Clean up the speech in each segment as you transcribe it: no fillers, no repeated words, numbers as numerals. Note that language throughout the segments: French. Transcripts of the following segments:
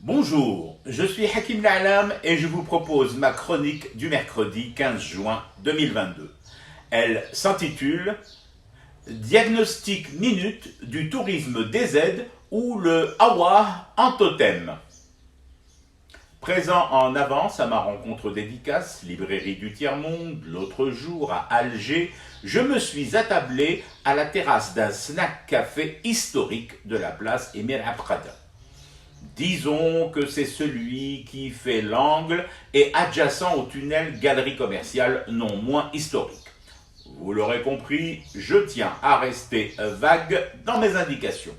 Bonjour, je suis Hakim La'alam et je vous propose ma chronique du mercredi 15 juin 2022. Elle s'intitule Diagnostic minute du tourisme DZ ou le Hawa en totem. Présent en avance à ma rencontre dédicace, librairie du Tiers-Monde, l'autre jour à Alger, je me suis attablé à la terrasse d'un snack-café historique de la place Emir Abkhada. Disons que c'est celui qui fait l'angle et adjacent au tunnel galerie commerciale non moins historique. Vous l'aurez compris, je tiens à rester vague dans mes indications.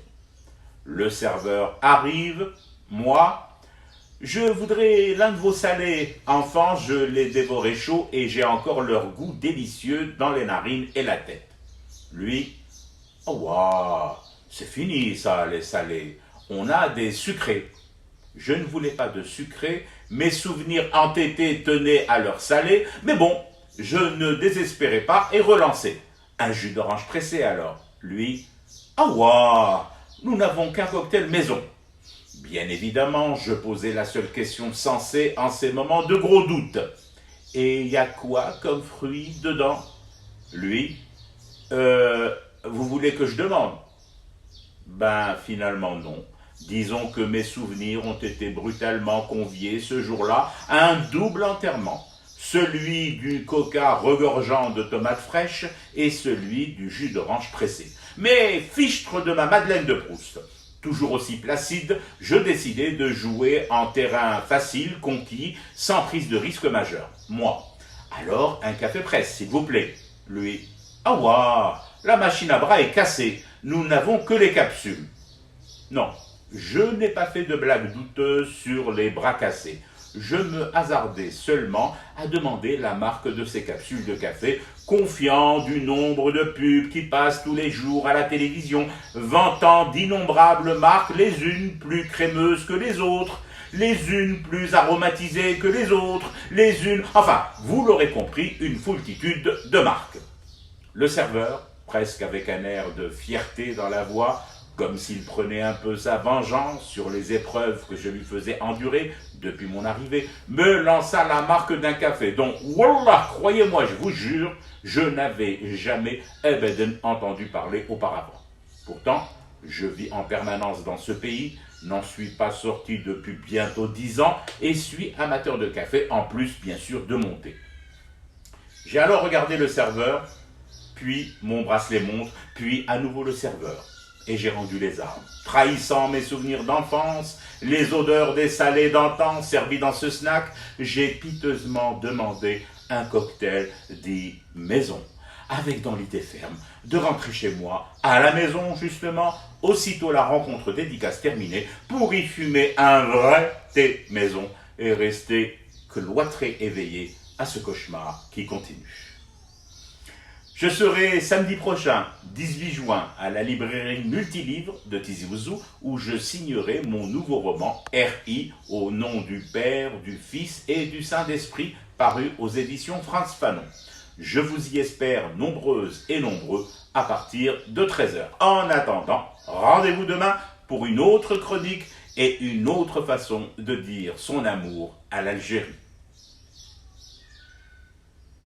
Le serveur arrive, moi, je voudrais l'un de vos salés. Enfant, je l'ai dévoré chaud et j'ai encore leur goût délicieux dans les narines et la tête. Lui, oh waouh, c'est fini ça, les salés. On a des sucrés. Je ne voulais pas de sucrés, mes souvenirs entêtés tenaient à leur salé, mais bon, je ne désespérais pas et relançais. Un jus d'orange pressé alors. Lui, ah waouh, nous n'avons qu'un cocktail maison. Bien évidemment, je posais la seule question sensée en ces moments de gros doute. Et y a quoi comme fruit dedans? Lui, vous voulez que je demande? Ben finalement non. Disons que mes souvenirs ont été brutalement conviés ce jour-là à un double enterrement. Celui du coca regorgeant de tomates fraîches et celui du jus d'orange pressé. Mais fichtre de ma Madeleine de Proust. Toujours aussi placide, je décidai de jouer en terrain facile, conquis, sans prise de risque majeur. Moi. Alors, un café presse, s'il vous plaît. Lui. Ah ouah, la machine à bras est cassée. Nous n'avons que les capsules. Non, je n'ai pas fait de blagues douteuses sur les bras cassés. Je me hasardai seulement à demander la marque de ces capsules de café, confiant du nombre de pubs qui passent tous les jours à la télévision, vantant d'innombrables marques, les unes plus crémeuses que les autres, les unes plus aromatisées que les autres, les unes... Enfin, vous l'aurez compris, une foultitude de marques. Le serveur, presque avec un air de fierté dans la voix, comme s'il prenait un peu sa vengeance sur les épreuves que je lui faisais endurer depuis mon arrivée, me lança la marque d'un café dont, wallah, croyez-moi, je vous jure, je n'avais jamais entendu parler auparavant. Pourtant, je vis en permanence dans ce pays, n'en suis pas sorti depuis bientôt 10 ans et suis amateur de café, en plus, bien sûr, de mon thé. J'ai alors regardé le serveur, puis mon bracelet montre, puis à nouveau le serveur. Et j'ai rendu les armes, trahissant mes souvenirs d'enfance, les odeurs des salés d'antan servis dans ce snack, j'ai piteusement demandé un cocktail dit maison, avec dans l'idée ferme de rentrer chez moi, à la maison justement, aussitôt la rencontre dédicace terminée, pour y fumer un vrai thé maison et rester cloîtré éveillé à ce cauchemar qui continue. Je serai samedi prochain, 18 juin, à la librairie Multilivre de Tizi Ouzou, où je signerai mon nouveau roman R.I. au nom du Père, du Fils et du Saint-Esprit, paru aux éditions Frantz Fanon. Je vous y espère nombreuses et nombreux à partir de 13h. En attendant, rendez-vous demain pour une autre chronique et une autre façon de dire son amour à l'Algérie.